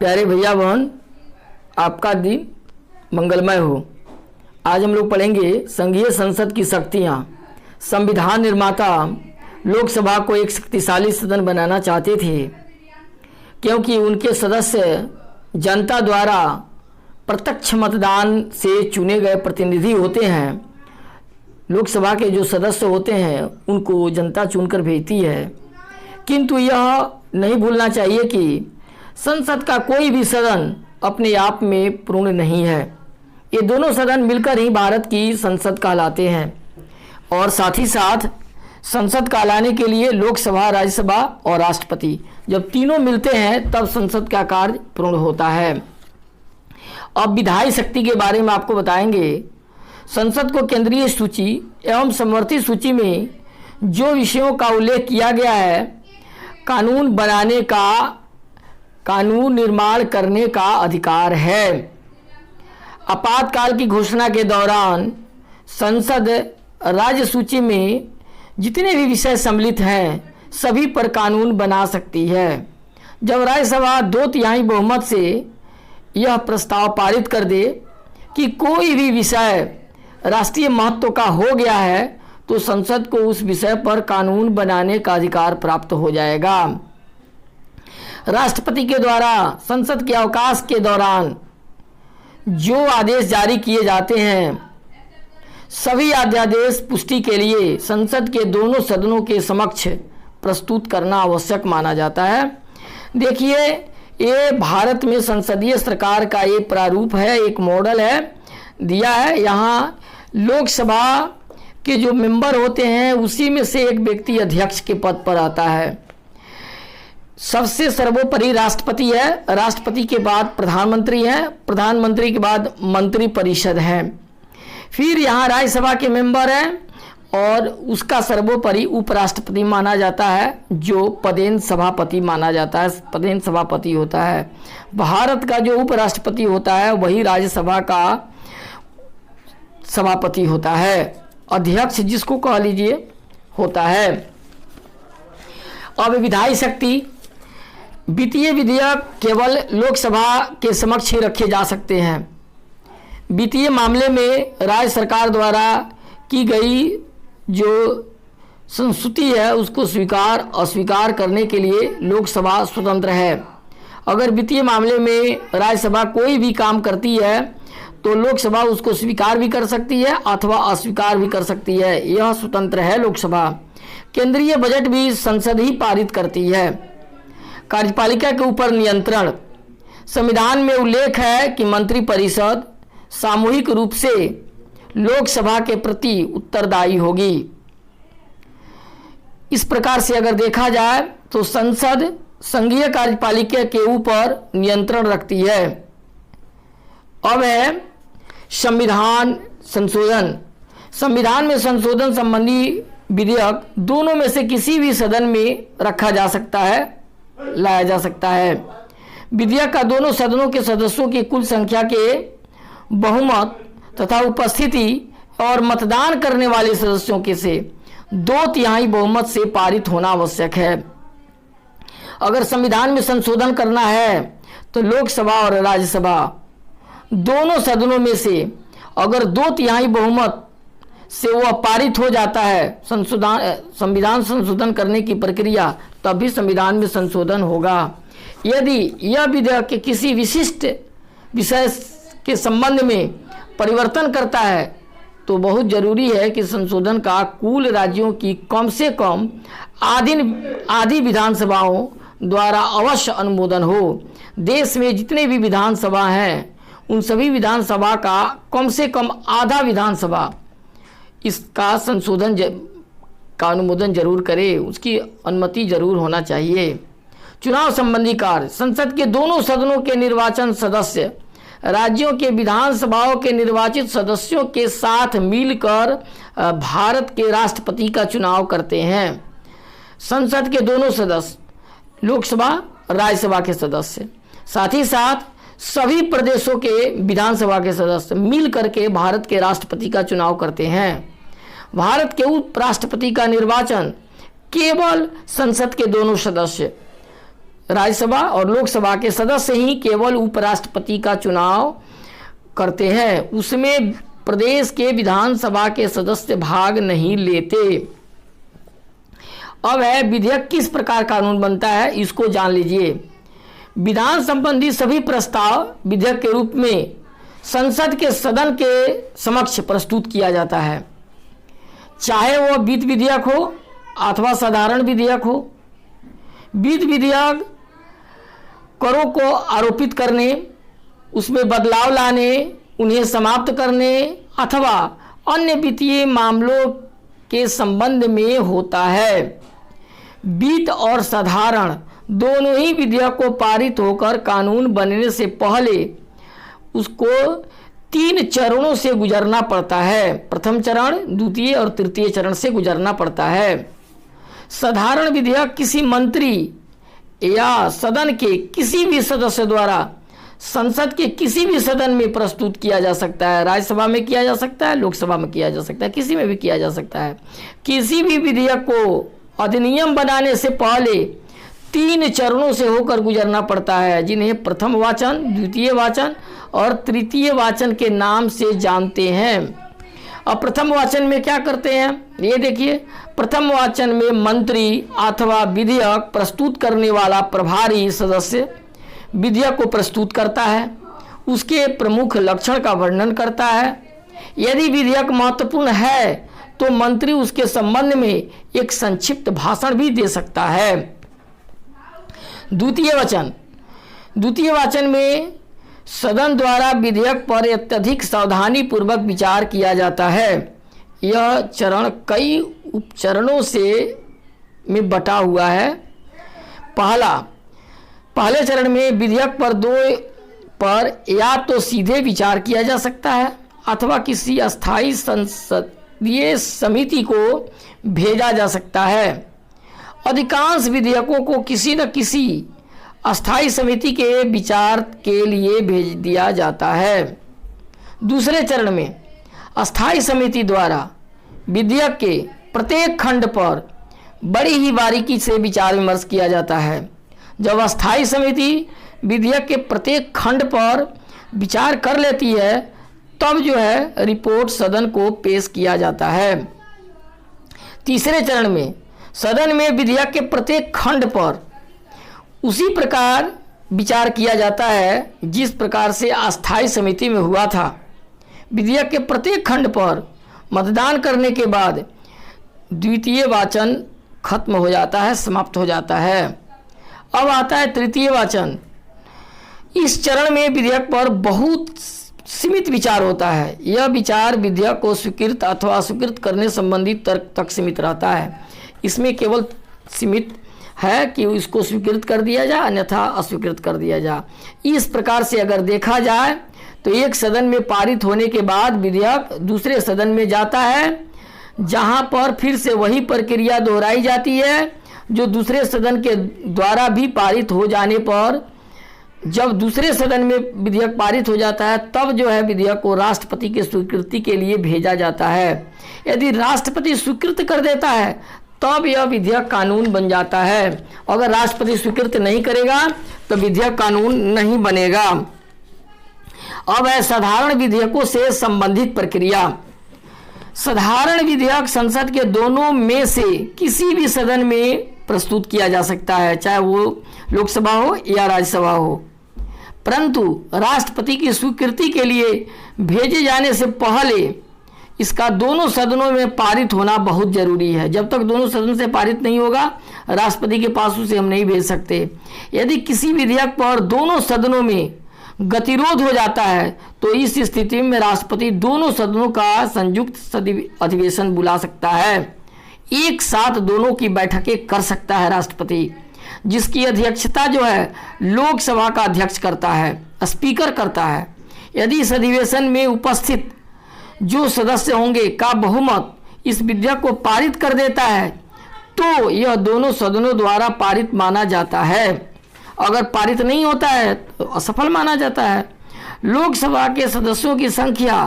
प्यारे भैया बहन, आपका दिन मंगलमय हो। आज हम लोग पढ़ेंगे संघीय संसद की शक्तियाँ। संविधान निर्माता लोकसभा को एक शक्तिशाली सदन बनाना चाहते थे, क्योंकि उनके सदस्य जनता द्वारा प्रत्यक्ष मतदान से चुने गए प्रतिनिधि होते हैं। लोकसभा के जो सदस्य होते हैं उनको जनता चुनकर भेजती है, किंतु यह नहीं भूलना चाहिए कि संसद का कोई भी सदन अपने आप में पूर्ण नहीं है। ये दोनों सदन मिलकर ही भारत की संसद कहलाते हैं, और साथ ही साथ संसद कहलाने के लिए लोकसभा, राज्यसभा और राष्ट्रपति जब तीनों मिलते हैं तब संसद का कार्य पूर्ण होता है। अब विधायी शक्ति के बारे में आपको बताएंगे। संसद को केंद्रीय सूची एवं समवर्ती सूची में जो विषयों का उल्लेख किया गया है, कानून बनाने का, कानून निर्माण करने का अधिकार है। आपातकाल की घोषणा के दौरान संसद राज्य सूची में जितने भी विषय सम्मिलित हैं सभी पर कानून बना सकती है। जब राज्यसभा 2/3 बहुमत से यह प्रस्ताव पारित कर दे कि कोई भी विषय राष्ट्रीय महत्व का हो गया है, तो संसद को उस विषय पर कानून बनाने का अधिकार प्राप्त हो जाएगा। राष्ट्रपति के द्वारा संसद के अवकाश के दौरान जो आदेश जारी किए जाते हैं, सभी अध्यादेश पुष्टि के लिए संसद के दोनों सदनों के समक्ष प्रस्तुत करना आवश्यक माना जाता है। देखिए, ये भारत में संसदीय सरकार का एक प्रारूप है, एक मॉडल है दिया है। यहाँ लोकसभा के जो मेंबर होते हैं उसी में से एक व्यक्ति अध्यक्ष के पद पर आता है। सबसे सर्वोपरि राष्ट्रपति है, राष्ट्रपति के बाद प्रधानमंत्री है, प्रधानमंत्री के बाद मंत्री परिषद है, फिर यहाँ राज्यसभा के मेंबर हैं, और उसका सर्वोपरि उपराष्ट्रपति माना जाता है, जो पदेन सभापति माना जाता है, पदेन सभापति होता है। भारत का जो उपराष्ट्रपति होता है वही राज्यसभा का सभापति होता है, अध्यक्ष जिसको कह लीजिए होता है। अब विधायी शक्ति, वित्तीय विधेयक केवल लोकसभा के समक्ष ही रखे जा सकते हैं। वित्तीय मामले में राज्य सरकार द्वारा की गई जो संस्तुति है उसको स्वीकार अस्वीकार करने के लिए लोकसभा स्वतंत्र है। अगर वित्तीय मामले में राज्यसभा कोई भी काम करती है तो लोकसभा उसको स्वीकार भी कर सकती है अथवा अस्वीकार भी कर सकती है, यह स्वतंत्र है लोकसभा। केंद्रीय बजट भी संसद ही पारित करती है। कार्यपालिका के ऊपर नियंत्रण, संविधान में उल्लेख है कि मंत्रिपरिषद सामूहिक रूप से लोकसभा के प्रति उत्तरदायी होगी। इस प्रकार से अगर देखा जाए तो संसद संघीय कार्यपालिका के ऊपर नियंत्रण रखती है। अब है संविधान संशोधन। संविधान में संशोधन संबंधी विधेयक दोनों में से किसी भी सदन में रखा जा सकता है, लाया जा सकता है। विधेयक का दोनों सदनों के सदस्यों की कुल संख्या के बहुमत तथा उपस्थिति और मतदान करने वाले सदस्यों के से 2/3 बहुमत से पारित होना आवश्यक है। अगर संविधान में संशोधन करना है तो लोकसभा और राज्यसभा दोनों सदनों में से अगर 2/3 बहुमत से वह पारित हो जाता है संविधान संशोधन करने की प्रक्रिया, तब भी संविधान में संशोधन होगा। यदि यह विधेयक के किसी विशिष्ट विषय के संबंध में परिवर्तन करता है तो बहुत जरूरी है कि संशोधन का कुल राज्यों की कम से कम आधी विधानसभाओं द्वारा अवश्य अनुमोदन हो। देश में जितने भी विधानसभा हैं उन सभी विधानसभा का कम से कम आधा विधानसभा इसका संशोधन का अनुमोदन जरूर करे, उसकी अनुमति जरूर होना चाहिए। चुनाव संबंधी कार्य, संसद के दोनों सदनों के निर्वाचन सदस्य राज्यों के विधानसभाओं के निर्वाचित सदस्यों के साथ मिलकर भारत के राष्ट्रपति का चुनाव करते हैं। संसद के दोनों सदस्य लोकसभा, राज्यसभा के सदस्य, साथ ही साथ सभी प्रदेशों के विधानसभा के सदस्य मिल करके भारत के राष्ट्रपति का चुनाव करते हैं। भारत के उपराष्ट्रपति का निर्वाचन केवल संसद के दोनों सदस्य राज्यसभा और लोकसभा के सदस्य ही केवल उपराष्ट्रपति का चुनाव करते हैं, उसमें प्रदेश के विधानसभा के सदस्य भाग नहीं लेते। अब है विधेयक किस प्रकार कानून बनता है, इसको जान लीजिए। विधान संबंधी सभी प्रस्ताव विधेयक के रूप में संसद के सदन के समक्ष प्रस्तुत किया जाता है, चाहे वह वित्त विधेयक हो अथवा साधारण विधेयक हो। वित्त विधेयक करों को आरोपित करने, उसमें बदलाव लाने, उन्हें समाप्त करने अथवा अन्य वित्तीय मामलों के संबंध में होता है। वित्त और साधारण दोनों ही विधेयक को पारित होकर कानून बनने से पहले उसको 3 चरणों से गुजरना पड़ता है। प्रथम चरण, द्वितीय और तृतीय चरण से गुजरना पड़ता है। साधारण विधेयक किसी मंत्री या सदन के किसी भी सदस्य द्वारा संसद के किसी भी सदन में प्रस्तुत किया जा सकता है। राज्यसभा में किया जा सकता है, लोकसभा में किया जा सकता है, किसी में भी किया जा सकता है। किसी भी विधेयक को अधिनियम बनाने से पहले 3 चरणों से होकर गुजरना पड़ता है, जिन्हें प्रथम वाचन, द्वितीय वाचन और तृतीय वाचन के नाम से जानते हैं। अब प्रथम वाचन में क्या करते हैं, ये देखिए। प्रथम वाचन में मंत्री अथवा विधेयक प्रस्तुत करने वाला प्रभारी सदस्य विधेयक को प्रस्तुत करता है, उसके प्रमुख लक्षण का वर्णन करता है। यदि विधेयक महत्वपूर्ण है तो मंत्री उसके संबंध में एक संक्षिप्त भाषण भी दे सकता है। द्वितीय वाचन में सदन द्वारा विधेयक पर अत्यधिक सावधानी पूर्वक विचार किया जाता है। यह चरण कई उपचरणों में बटा हुआ है। पहले चरण में विधेयक पर या तो सीधे विचार किया जा सकता है अथवा किसी अस्थायी संसदीय समिति को भेजा जा सकता है। अधिकांश विधेयकों को किसी न किसी अस्थायी समिति के विचार के लिए भेज दिया जाता है। दूसरे चरण में अस्थायी समिति द्वारा विधेयक के प्रत्येक खंड पर बड़ी ही बारीकी से विचार विमर्श किया जाता है। जब अस्थायी समिति विधेयक के प्रत्येक खंड पर विचार कर लेती है, तब जो है रिपोर्ट सदन को पेश किया जाता है। तीसरे चरण में सदन में विधेयक के प्रत्येक खंड पर उसी प्रकार विचार किया जाता है जिस प्रकार से अस्थायी समिति में हुआ था। विधेयक के प्रत्येक खंड पर मतदान करने के बाद द्वितीय वाचन खत्म हो जाता है, समाप्त हो जाता है। अब आता है तृतीय वाचन। इस चरण में विधेयक पर बहुत सीमित विचार होता है। यह विचार विधेयक को स्वीकृत अथवा अस्वीकृत करने संबंधी तर्क तक सीमित रहता है। इसमें केवल सीमित है कि इसको स्वीकृत कर दिया जाए अन्यथा अस्वीकृत कर दिया जाए। इस प्रकार से अगर देखा जाए तो एक सदन में पारित होने के बाद विधेयक दूसरे सदन में जाता है, जहां पर फिर से वही प्रक्रिया दोहराई जाती है जो दूसरे सदन के द्वारा भी पारित हो जाने पर। जब दूसरे सदन में विधेयक पारित हो जाता है तब जो है विधेयक को राष्ट्रपति की स्वीकृति के लिए भेजा जाता है। यदि राष्ट्रपति स्वीकृत कर देता है तब यह विधेयक कानून बन जाता है। अगर राष्ट्रपति स्वीकृत नहीं करेगा तो विधेयक कानून नहीं बनेगा। अब है साधारण विधेयकों से संबंधित प्रक्रिया। साधारण विधेयक संसद के दोनों में से किसी भी सदन में प्रस्तुत किया जा सकता है, चाहे वो लोकसभा हो या राज्यसभा हो, परंतु राष्ट्रपति की स्वीकृति के लिए भेजे जाने से पहले इसका दोनों सदनों में पारित होना बहुत जरूरी है। जब तक दोनों सदन से पारित नहीं होगा राष्ट्रपति के पास उसे हम नहीं भेज सकते। यदि किसी विधेयक पर दोनों सदनों में गतिरोध हो जाता है तो इस स्थिति में राष्ट्रपति दोनों सदनों का संयुक्त अधिवेशन बुला सकता है। एक साथ दोनों की बैठकें कर सकता है राष्ट्रपति, जिसकी अध्यक्षता जो है लोकसभा का अध्यक्ष करता है, स्पीकर करता है। यदि इस अधिवेशन में उपस्थित जो सदस्य होंगे का बहुमत इस विधेयक को पारित कर देता है तो यह दोनों सदनों द्वारा पारित माना जाता है। अगर पारित नहीं होता है तो असफल माना जाता है। लोकसभा के सदस्यों की संख्या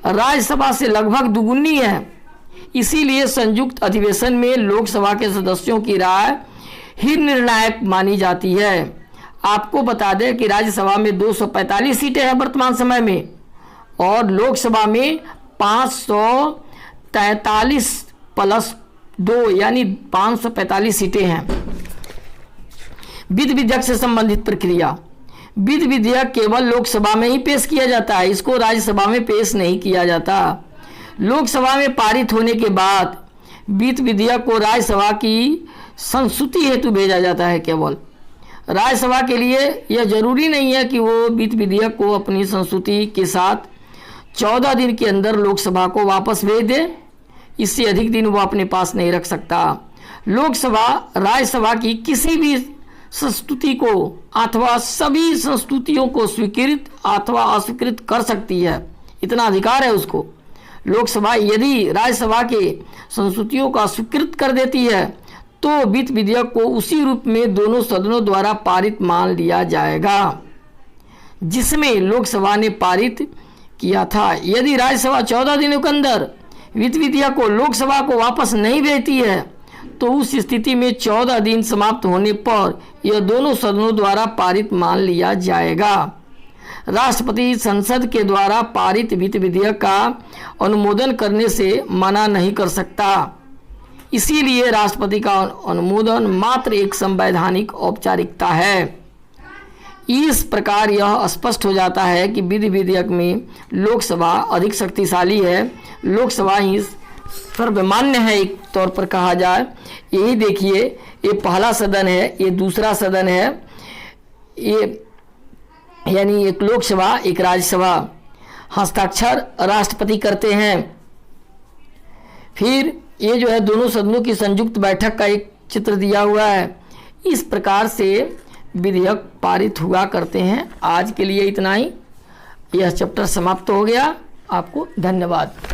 राज्यसभा से लगभग दुगुनी है, इसीलिए संयुक्त अधिवेशन में लोकसभा के सदस्यों की राय ही निर्णायक मानी जाती है। आपको बता दें कि राज्यसभा में 245 सीटें हैं वर्तमान समय में और लोकसभा में 543 प्लस 2 यानी 545 सीटें हैं। विधि विधेयक से संबंधित प्रक्रिया। विधि विधेयक केवल लोकसभा में ही पेश किया जाता है, इसको राज्यसभा में पेश नहीं किया जाता। लोकसभा में पारित होने के बाद विधि विधेयक को राज्यसभा की संस्तुति हेतु भेजा जाता है। केवल राज्यसभा के लिए यह जरूरी नहीं है कि वो विधि विधेयक को अपनी संस्तुति के साथ 14 दिन के अंदर लोकसभा को वापस भेज दे, इससे अधिक दिन वो अपने पास नहीं रख सकता। लोकसभा राज्यसभा की किसी भी संस्तुति को अथवा सभी संस्तुतियों को स्वीकृत अथवा अस्वीकृत कर सकती है, इतना अधिकार है उसको। लोकसभा यदि राज्यसभा के संस्तुतियों को अस्वीकृत कर देती है तो विधि विधेयक को उसी रूप में दोनों सदनों द्वारा पारित मान लिया जाएगा जिसमें लोकसभा ने पारित किया था। यदि राज्यसभा 14 दिनों के अंदर विधि विधेयक को लोकसभा को वापस नहीं भेजती है तो उस स्थिति में 14 दिन समाप्त होने पर यह दोनों सदनों द्वारा पारित मान लिया जाएगा। राष्ट्रपति संसद के द्वारा पारित विधि विधेयक का अनुमोदन करने से मना नहीं कर सकता, इसीलिए राष्ट्रपति का अनुमोदन मात्र एक संवैधानिक औपचारिकता है। इस प्रकार यह स्पष्ट हो जाता है कि विधि विधेयक में लोकसभा अधिक शक्तिशाली है, लोकसभा ही सर्वमान्य है एक तौर पर कहा जाए। यही देखिए, ये पहला सदन है, ये दूसरा सदन है, ये यानी एक लोकसभा एक राज्यसभा। हस्ताक्षर राष्ट्रपति करते हैं। फिर ये जो है दोनों सदनों की संयुक्त बैठक का एक चित्र दिया हुआ है। इस प्रकार से विधेयक पारित हुआ करते हैं। आज के लिए इतना ही, यह चैप्टर समाप्त हो गया। आपको धन्यवाद।